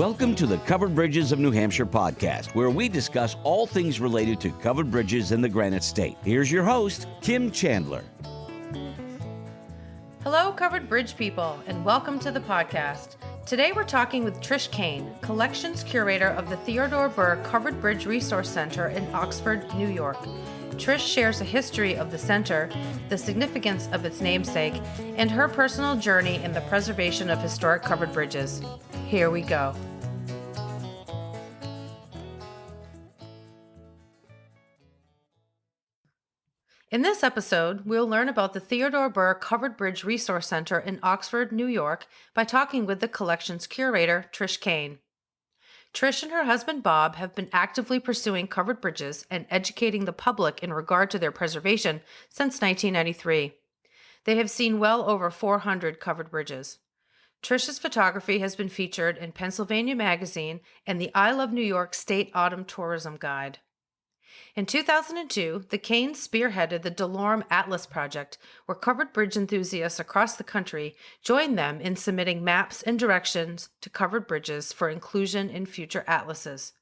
Welcome to the Covered Bridges of New Hampshire podcast, where we discuss all things related to covered bridges in the Granite State. Here's your host, Kim Chandler. Hello, Covered Bridge people, and welcome to the podcast. Today we're talking with Trish Kane, Collections Curator of the Theodore Burr Covered Bridge Resource Center in Oxford, New York. Trish shares a history of the center, the significance of its namesake, and her personal journey in the preservation of historic covered bridges. Here we go. In this episode, we'll learn about the Theodore Burr Covered Bridge Resource Center in Oxford, New York, by talking with the collection's curator, Trish Kane. Trish and her husband Bob have been actively pursuing covered bridges and educating the public in regard to their preservation since 1993. They have seen well over 400 covered bridges. Trish's photography has been featured in Pennsylvania Magazine and the I Love New York State Autumn Tourism Guide. In 2002, the Kanes spearheaded the DeLorme Atlas Project, where covered bridge enthusiasts across the country joined them in submitting maps and directions to covered bridges for inclusion in future atlases.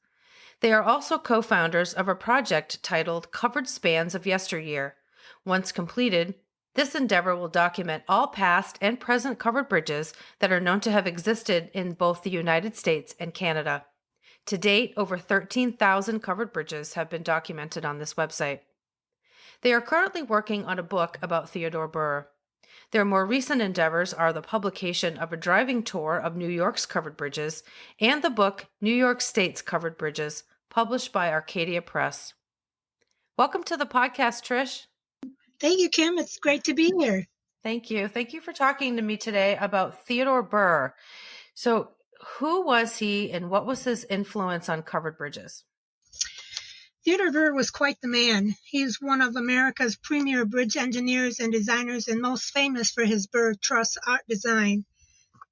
They are also co-founders of a project titled Covered Spans of Yesteryear. Once completed, this endeavor will document all past and present covered bridges that are known to have existed in both the United States and Canada. To date, over 13,000 covered bridges have been documented on this website. They are currently working on a book about Theodore Burr. Their more recent endeavors are the publication of a driving tour of New York's covered bridges and the book New York State's Covered Bridges, published by Arcadia Press. Welcome to the podcast, Trish. Thank you, Kim. It's great to be here. Thank you. Thank you for talking to me today about Theodore Burr. So, who was he and what was his influence on covered bridges? Theodore Burr was quite the man. He is one of America's premier bridge engineers and designers and most famous for his Burr Truss art design.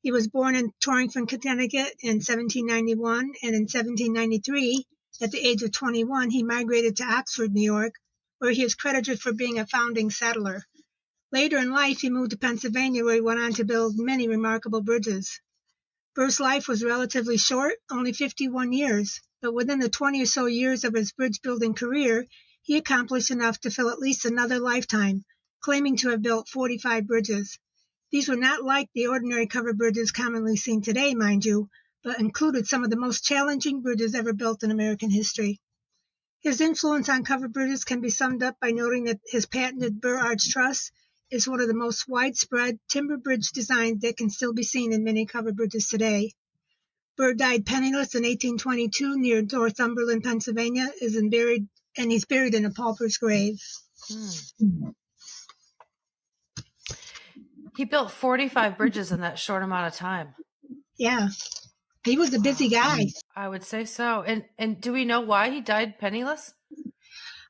He was born in Torrington, Connecticut in 1791, and in 1793, at the age of 21, he migrated to Oxford, New York, where he is credited for being a founding settler. Later in life, he moved to Pennsylvania, where he went on to build many remarkable bridges. Burr's life was relatively short, only 51 years, but within the 20 or so years of his bridge-building career, he accomplished enough to fill at least another lifetime, claiming to have built 45 bridges. These were not like the ordinary covered bridges commonly seen today, mind you, but included some of the most challenging bridges ever built in American history. His influence on covered bridges can be summed up by noting that his patented Burr Arch Truss is one of the most widespread timber bridge designs that can still be seen in many covered bridges today. Burr died penniless in 1822 near Northumberland, Pennsylvania, and he's buried in a pauper's grave. He built 45 bridges in that short amount of time. Yeah, he was a busy guy. I would say so. And do we know why he died penniless?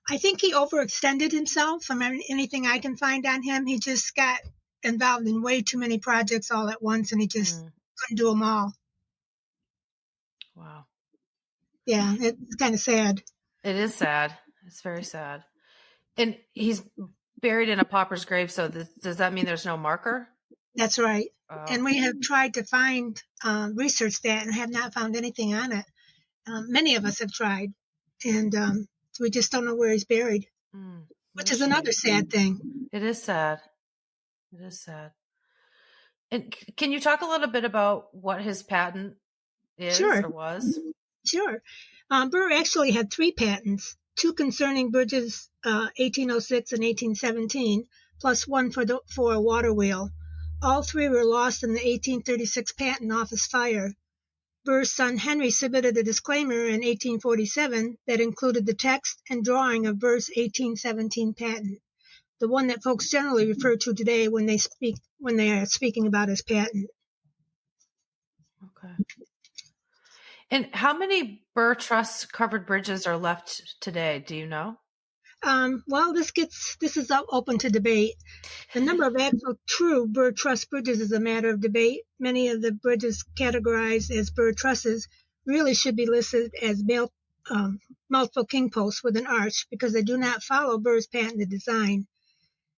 I think he overextended himself. From anything I can find on him, he just got involved in way too many projects all at once, and he just couldn't do them all. Wow. Yeah, it's kind of sad. It is sad. It's very sad. And he's buried in a pauper's grave, so does that mean there's no marker? That's right. And we have tried to find, research that and have not found anything on it. Many of us have tried, and we just don't know where he's buried, which is another sad thing. It is sad. It is sad. And can you talk a little bit about what his patent is or was? Sure. Burr actually had 3 patents, 2 concerning bridges, 1806 and 1817, plus 1 for a water wheel. All 3 were lost in the 1836 Patent Office fire. Burr's son Henry submitted a disclaimer in 1847 that included the text and drawing of Burr's 1817 patent, the one that folks generally refer to today when they are speaking about his patent. Okay. And how many Burr Truss covered bridges are left today? Do you know? Well, this is open to debate. The number of actual true Burr Truss bridges is a matter of debate. Many of the bridges categorized as Burr Trusses really should be listed as multiple king posts with an arch because they do not follow Burr's patented design.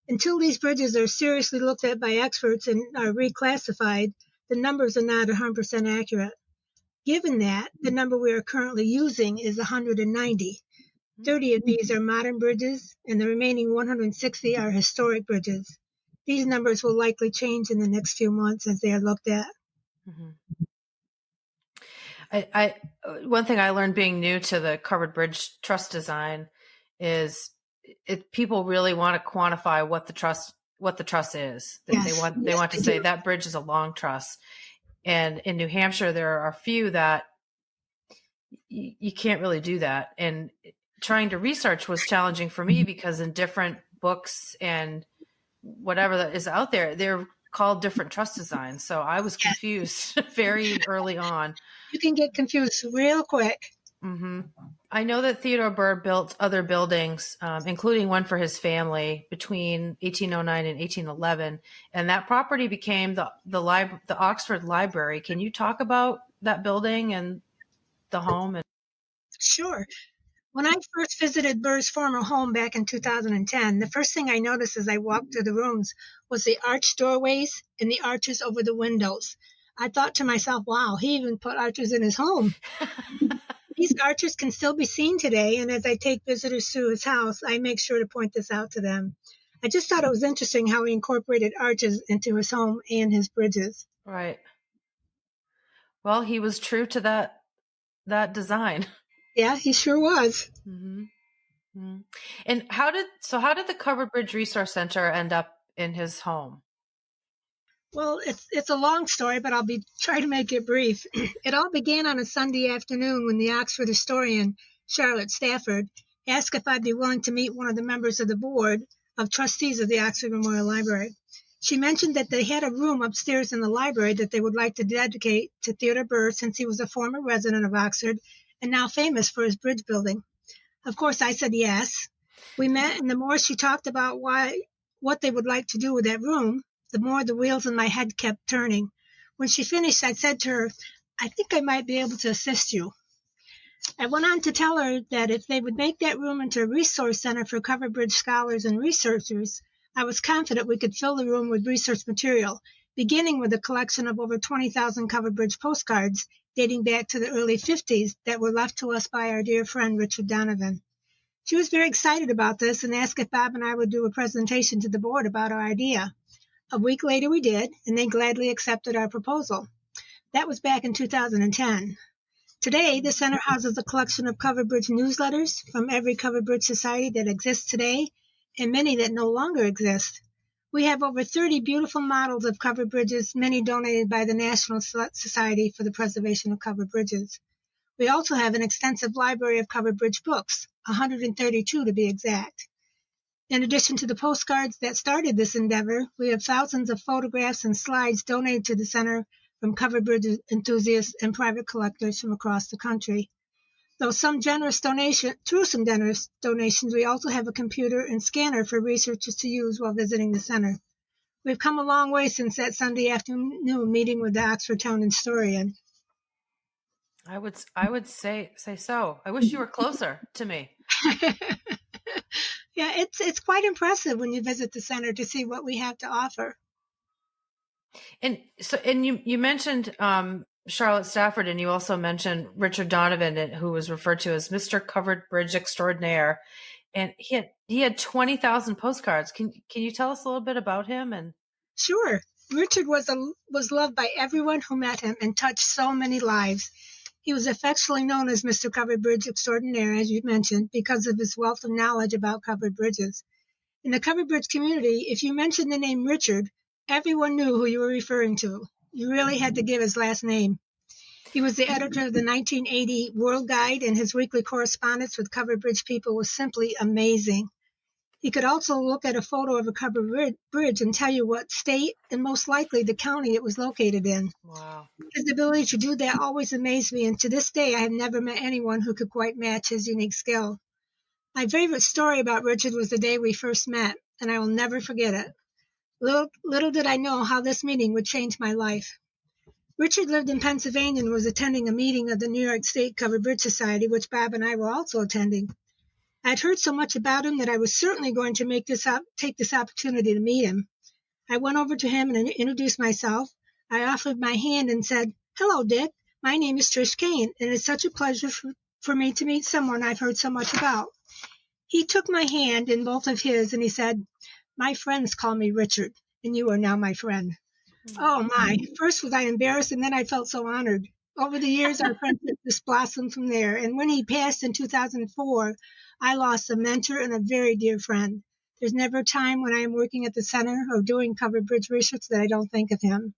Until these bridges are seriously looked at by experts and are reclassified, the numbers are not 100% accurate. Given that, the number we are currently using is 190. 30 of these are modern bridges, and the remaining 160 are historic bridges. These numbers will likely change in the next few months as they are looked at. Mm-hmm. One thing I learned being new to the covered bridge truss design is people really want to quantify what the truss is. Yes. They want to say that bridge is a long truss. And in New Hampshire, there are a few that you can't really do that. And trying to research was challenging for me because in different books and whatever that is out there, they're called different truss designs. So I was confused very early on. You can get confused real quick. Mm-hmm. I know that Theodore Burr built other buildings, including one for his family between 1809 and 1811, and that property became the Oxford Library. Can you talk about that building and the home? Sure. When I first visited Burr's former home back in 2010, the first thing I noticed as I walked through the rooms was the arched doorways and the arches over the windows. I thought to myself, wow, he even put arches in his home. These arches can still be seen today, and as I take visitors through his house, I make sure to point this out to them. I just thought it was interesting how he incorporated arches into his home and his bridges. Right. Well, he was true to that design. Yeah, he sure was. Mm-hmm. Mm-hmm. And how did the Covered Bridge Resource Center end up in his home? Well, it's a long story, but I'll try to make it brief. It all began on a Sunday afternoon when the Oxford historian, Charlotte Stafford, asked if I'd be willing to meet one of the members of the board of trustees of the Oxford Memorial Library. She mentioned that they had a room upstairs in the library that they would like to dedicate to Theodore Burr since he was a former resident of Oxford and now famous for his bridge building. Of course, I said yes. We met, and the more she talked about what they would like to do with that room, the more the wheels in my head kept turning. When she finished, I said to her, I think I might be able to assist you. I went on to tell her that if they would make that room into a resource center for covered bridge scholars and researchers, I was confident we could fill the room with research material, beginning with a collection of over 20,000 covered bridge postcards dating back to the early 50s that were left to us by our dear friend Richard Donovan. She was very excited about this and asked if Bob and I would do a presentation to the board about our idea. A week later we did, and they gladly accepted our proposal. That was back in 2010. Today, the center houses a collection of covered bridge newsletters from every covered bridge society that exists today and many that no longer exist. We have over 30 beautiful models of covered bridges, many donated by the National Society for the Preservation of Covered Bridges. We also have an extensive library of covered bridge books, 132 to be exact. In addition to the postcards that started this endeavor, we have thousands of photographs and slides donated to the center from covered bridge enthusiasts and private collectors from across the country. Through some generous donations, we also have a computer and scanner for researchers to use while visiting the center. We've come a long way since that Sunday afternoon meeting with the Oxford Town historian. I would say so. I wish you were closer to me. Yeah, it's quite impressive when you visit the center to see what we have to offer. And you mentioned Charlotte Stafford, and you also mentioned Richard Donovan, who was referred to as Mr. Covered Bridge Extraordinaire, and he had 20,000 postcards. Can you tell us a little bit about him? And Sure. Richard was loved by everyone who met him and touched so many lives. He was affectionately known as Mr. Covered Bridge Extraordinaire, as you mentioned, because of his wealth of knowledge about covered bridges. In the covered bridge community, if you mentioned the name Richard, everyone knew who you were referring to. You really had to give his last name. He was the editor of the 1980 World Guide, and his weekly correspondence with covered bridge people was simply amazing. He could also look at a photo of a covered bridge and tell you what state and most likely the county it was located in. wow. His ability to do that always amazed me, and to this day I have never met anyone who could quite match his unique skill. My favorite story about Richard was the day we first met, and I will never forget it. Little did I know how this meeting would change my life. Richard lived in Pennsylvania and was attending a meeting of the New York State Covered Bridge Society, which Bob and I were also attending. I'd heard so much about him that I was certainly going to take this opportunity to meet him. I went over to him and introduced myself. I offered my hand and said, "Hello, Dick. My name is Trish Kane, and it's such a pleasure for me to meet someone I've heard so much about. He took my hand in both of his, and he said, my friends call me Richard, and you are now my friend. Oh, my. First was I embarrassed, and then I felt so honored. Over the years, our friendship just blossomed from there. And when he passed in 2004, I lost a mentor and a very dear friend. There's never a time when I am working at the center or doing covered bridge research that I don't think of him.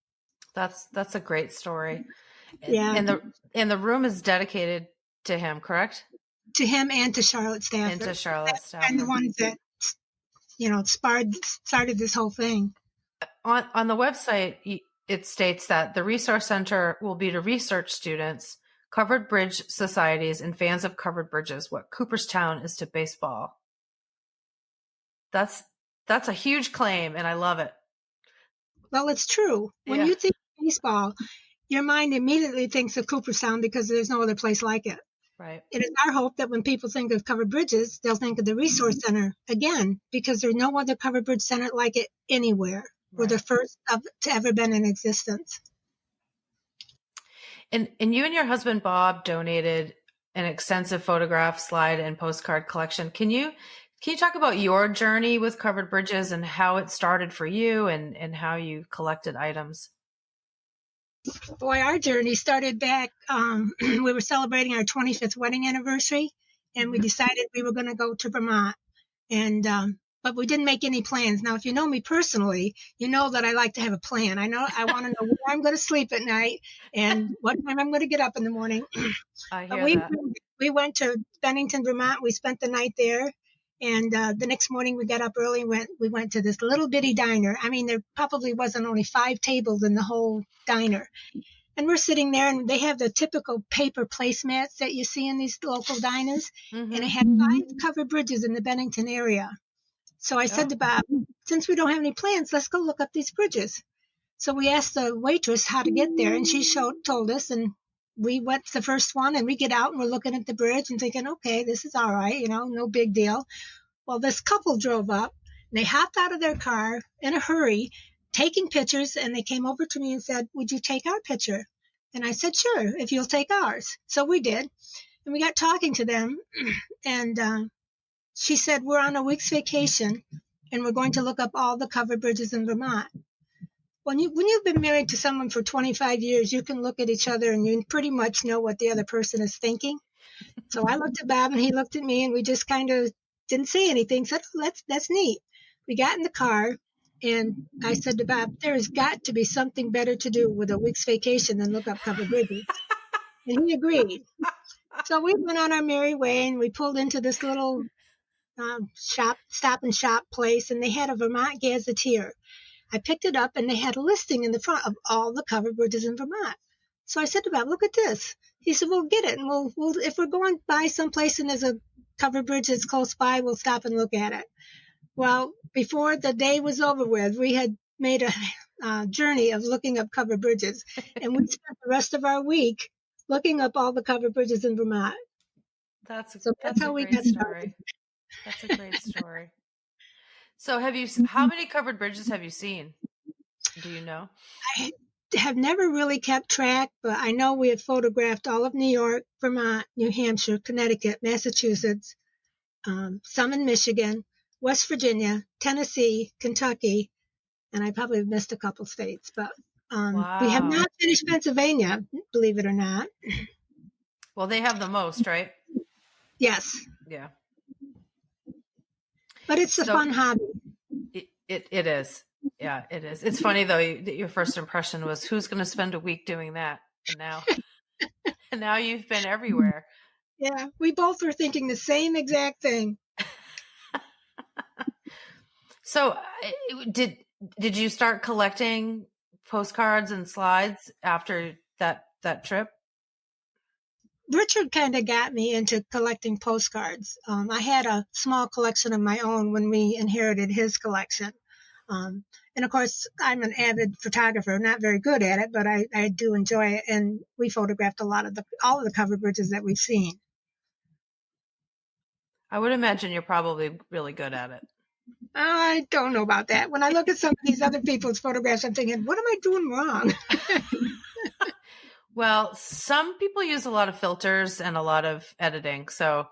That's a great story. Yeah. And the room is dedicated to him, correct? To him and to Charlotte Stafford. And to Charlotte Stafford. And the ones that, started this whole thing. On the website, it states that the Resource Center will be to research students, covered bridge societies, and fans of covered bridges what Cooperstown is to baseball. That's a huge claim, and I love it. Well, it's true. When you think of baseball, your mind immediately thinks of Cooperstown because there's no other place like it. Right. It is our hope that when people think of covered bridges, they'll think of the Resource Center again, because there's no other covered bridge center like it anywhere. We're the first to ever been in existence. And you and your husband, Bob, donated an extensive photograph, slide, and postcard collection. Can you talk about your journey with covered bridges and how it started for you and how you collected items? Boy, our journey started back, we were celebrating our 25th wedding anniversary, and we decided we were going to go to Vermont. And but we didn't make any plans. Now, if you know me personally, you know that I like to have a plan. I want to know where I'm going to sleep at night and what time I'm going to get up in the morning. I hear that. We went to Bennington, Vermont. We spent the night there. And the next morning we got up early and we went to this little bitty diner. I mean, there probably wasn't only 5 tables in the whole diner. And we're sitting there, and they have the typical paper placemats that you see in these local diners. Mm-hmm. And it had 5 covered bridges in the Bennington area. So I said to Bob, since we don't have any plans, let's go look up these bridges. So we asked the waitress how to get there, and she told us, and we went to the first one, and we get out, and we're looking at the bridge and thinking, okay, this is all right, no big deal. Well, this couple drove up, and they hopped out of their car in a hurry, taking pictures, and they came over to me and said, would you take our picture? And I said, sure, if you'll take ours. So we did, and we got talking to them, and she said, we're on a week's vacation, and we're going to look up all the covered bridges in Vermont. When you've been married to someone for 25 years, you can look at each other, and you pretty much know what the other person is thinking. So I looked at Bob, and he looked at me, and we just kind of didn't say anything. Said, that's neat. We got in the car, and I said to Bob, there has got to be something better to do with a week's vacation than look up covered bridges. And he agreed. So we went on our merry way, and we pulled into this little stop and shop place, and they had a Vermont Gazetteer. I picked it up, and they had a listing in the front of all the covered bridges in Vermont. So I said to Bob, look at this. He said, we'll get it, and we'll if we're going by someplace and there's a covered bridge that's close by, we'll stop and look at it. Well, before the day was over with, we had made a journey of looking up covered bridges, and we spent the rest of our week looking up all the covered bridges in Vermont. That's how we got started. That's a great story. So how many covered bridges have you seen? Do you know? I have never really kept track, but I know we have photographed all of New York, Vermont, New Hampshire, Connecticut, Massachusetts, some in Michigan, West Virginia, Tennessee, Kentucky, and I probably missed a couple states, but we have not finished Pennsylvania, believe it or not. Well, they have the most, right? Yes. Yeah. But it's a fun hobby. It is. Yeah, it is. It's funny though that your first impression was, who's going to spend a week doing that? And now you've been everywhere. Yeah, we both were thinking the same exact thing. So, did you start collecting postcards and slides after that trip? Richard kind of got me into collecting postcards. I had a small collection of my own when we inherited his collection. And of course, I'm an avid photographer, not very good at it, but I do enjoy it. And we photographed all of the covered bridges that we've seen. I would imagine you're probably really good at it. I don't know about that. When I look at some of these other people's photographs, I'm thinking, what am I doing wrong? Well, some people use a lot of filters and a lot of editing. So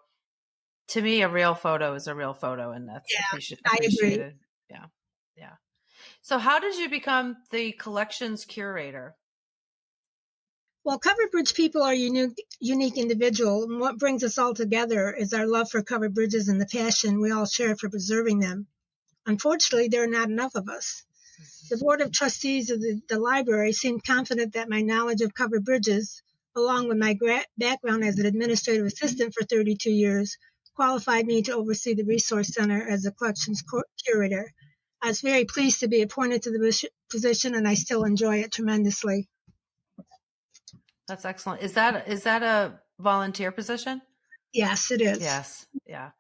to me, a real photo is a real photo, and that's Yeah, I agree. appreciated. Yeah. Yeah. So how did you become the collections curator? Well, covered bridge people are unique individual, and what brings us all together is our love for covered bridges and the passion we all share for preserving them. Unfortunately, there are not enough of us. The Board of Trustees of the library seemed confident that my knowledge of covered bridges, along with my background as an administrative assistant for 32 years, qualified me to oversee the Resource Center as a collections curator. I was very pleased to be appointed to the position, and I still enjoy it tremendously. That's excellent. Is that a volunteer position? Yes, it is. Yes. Yeah.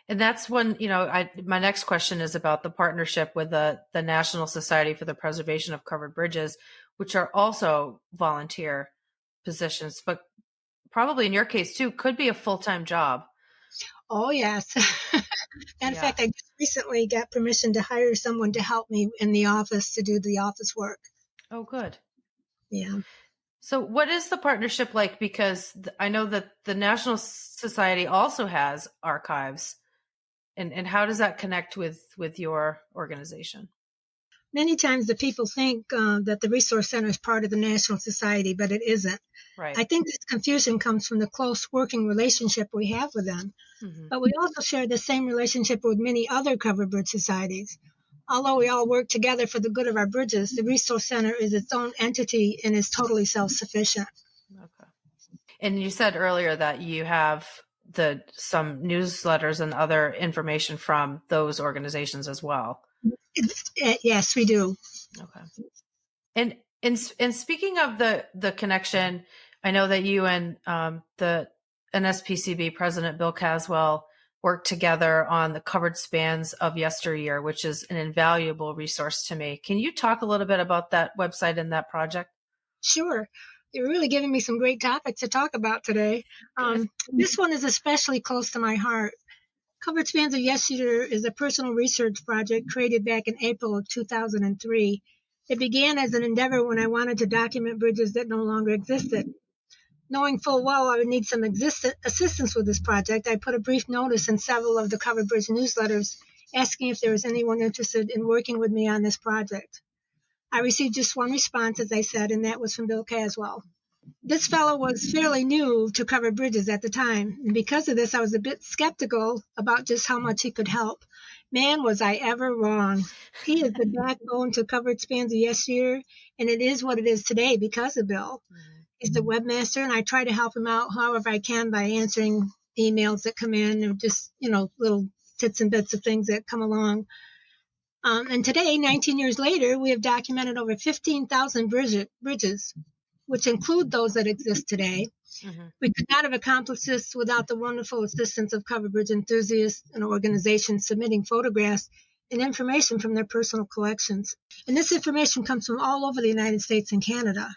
And that's when, my next question is about the partnership with the National Society for the Preservation of Covered Bridges, which are also volunteer positions, but probably in your case too, could be a full-time job. Oh, yes. Matter of fact, I just recently got permission to hire someone to help me in the office to do the office work. Oh, good. Yeah. So what is the partnership like? Because I know that the National Society also has archives. And how does that connect with your organization? Many times the people think that the Resource Center is part of the National Society, but it isn't. Right. I think this confusion comes from the close working relationship we have with them. Mm-hmm. But we also share the same relationship with many other covered bridge societies. Although we all work together for the good of our bridges, the Resource Center is its own entity and is totally self-sufficient. Okay. And you said earlier that you have some newsletters and other information from those organizations as well. Yes, we do. Okay. And speaking of the connection, I know that you and the NSPCB President Bill Caswell worked together on the Covered Spans of Yesteryear, which is an invaluable resource to me. Can you talk a little bit about that website and that project? Sure. You're really giving me some great topics to talk about today. This one is especially close to my heart. Covered Spans of Yesteryear is a personal research project created back in April of 2003. It began as an endeavor when I wanted to document bridges that no longer existed. Knowing full well I would need some assistance with this project, I put a brief notice in several of the Covered Bridge newsletters asking if there was anyone interested in working with me on this project. I received just one response, as I said, and that was from Bill Caswell. This fellow was fairly new to covered bridges at the time, and because of this, I was a bit skeptical about just how much he could help. Man, was I ever wrong. He is the backbone to Covered Spans of Yesteryear, and it is what it is today because of Bill. Mm-hmm. He's the webmaster, and I try to help him out however I can by answering emails that come in or just, little tits and bits of things that come along. And today, 19 years later, we have documented over 15,000 bridges, which include those that exist today. Mm-hmm. We could not have accomplished this without the wonderful assistance of covered bridge enthusiasts and organizations submitting photographs and information from their personal collections. And this information comes from all over the United States and Canada.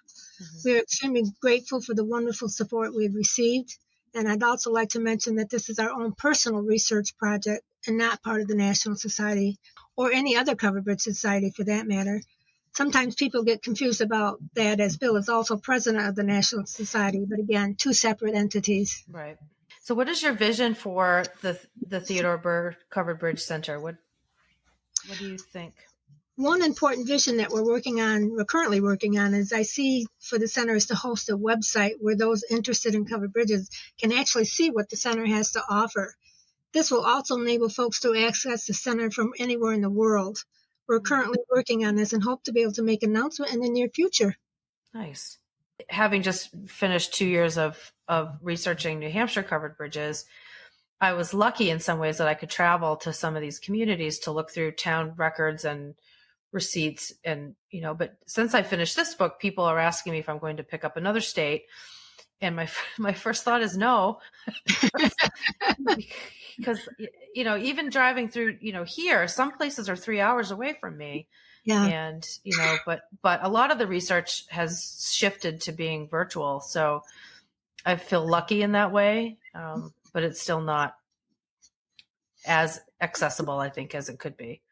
Mm-hmm. We are extremely grateful for the wonderful support we've received. And I'd also like to mention that this is our own personal research project and not part of the National Society or any other covered bridge society for that matter. Sometimes people get confused about that, as Bill is also president of the National Society, but again, two separate entities. Right. So what is your vision for the Theodore Burr Covered Bridge Center? What do you think? One important vision that we're currently working on, is I see for the center is to host a website where those interested in covered bridges can actually see what the center has to offer. This will also enable folks to access the center from anywhere in the world. We're currently working on this and hope to be able to make an announcement in the near future. Nice. Having just finished 2 years of researching New Hampshire covered bridges, I was lucky in some ways that I could travel to some of these communities to look through town records and receipts. And, but since I finished this book, people are asking me if I'm going to pick up another state. And my first thought is no, because, even driving through, here, some places are 3 hours away from me. Yeah. And, but a lot of the research has shifted to being virtual. So I feel lucky in that way. But it's still not as accessible, I think, as it could be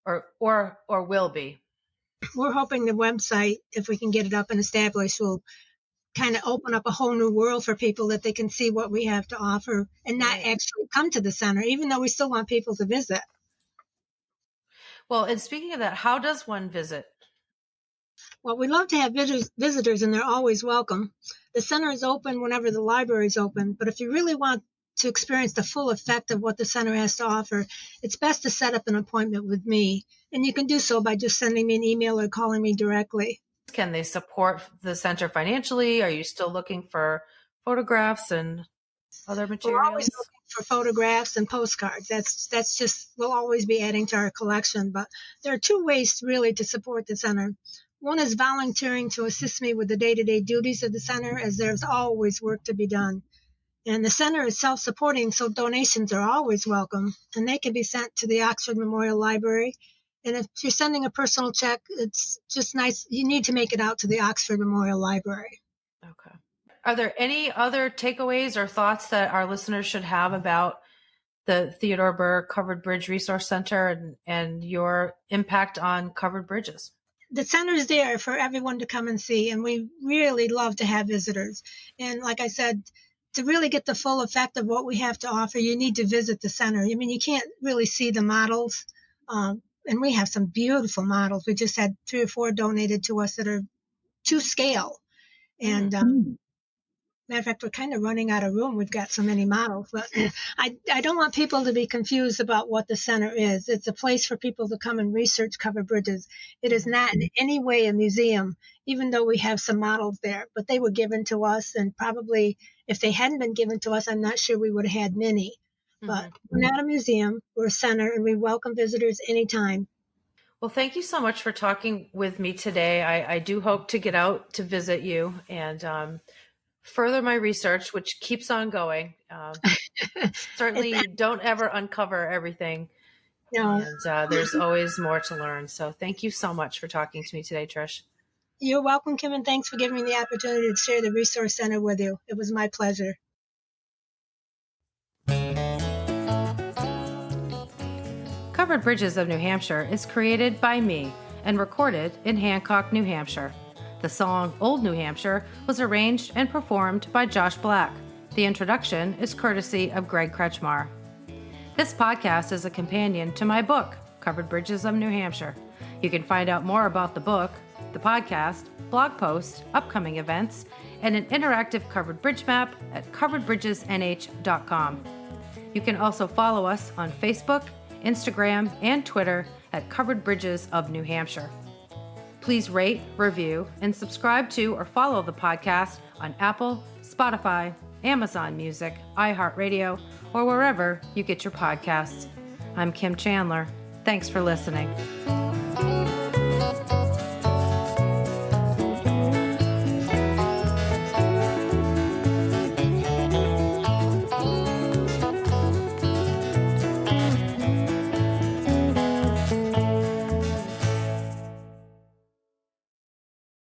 or will be. We're hoping the website, if we can get it up and established, will kind of open up a whole new world for people that they can see what we have to offer and not actually come to the center, even though we still want people to visit. Well, and speaking of that, how does one visit? Well, we love to have visitors, and they're always welcome. The center is open whenever the library is open, but if you really want to experience the full effect of what the center has to offer, it's best to set up an appointment with me. And you can do so by just sending me an email or calling me directly. Can they support the center financially? Are you still looking for photographs and other materials? We're always looking for photographs and postcards. That's just, we'll always be adding to our collection. But there are two ways really to support the center. One is volunteering to assist me with the day-to-day duties of the center, as there's always work to be done. And the center is self-supporting, so donations are always welcome, and they can be sent to the Oxford Memorial Library. And if you're sending a personal check, it's just nice. You need to make it out to the Oxford Memorial Library. Okay. Are there any other takeaways or thoughts that our listeners should have about the Theodore Burr Covered Bridge Resource Center and your impact on covered bridges? The center is there for everyone to come and see, and we really love to have visitors. And like I said, to really get the full effect of what we have to offer, you need to visit the center. I mean, you can't really see the models, and we have some beautiful models. We just had 3 or 4 donated to us that are to scale. And matter of fact, we're kind of running out of room. We've got so many models. But I don't want people to be confused about what the center is. It's a place for people to come and research covered bridges. It is not in any way a museum, even though we have some models there. But they were given to us, and probably if they hadn't been given to us, I'm not sure we would have had many. But we're not a museum. We're a center, and we welcome visitors anytime. Well, thank you so much for talking with me today. I do hope to get out to visit you and further my research, which keeps on going. Certainly don't ever uncover everything. No. And there's always more to learn. So thank you so much for talking to me today, Trish. You're welcome, Kim, and thanks for giving me the opportunity to share the Resource Center with you. It was my pleasure. Covered Bridges of New Hampshire is created by me and recorded in Hancock, New Hampshire. The song Old New Hampshire was arranged and performed by Josh Black. The introduction is courtesy of Greg Kretschmar. This podcast is a companion to my book, Covered Bridges of New Hampshire. You can find out more about the book, the podcast, blog posts, upcoming events, and an interactive covered bridge map at coveredbridgesnh.com. You can also follow us on Facebook, Instagram, and Twitter at Covered Bridges of New Hampshire. Please rate, review, and subscribe to or follow the podcast on Apple, Spotify, Amazon Music, iHeartRadio, or wherever you get your podcasts. I'm Kim Chandler. Thanks for listening.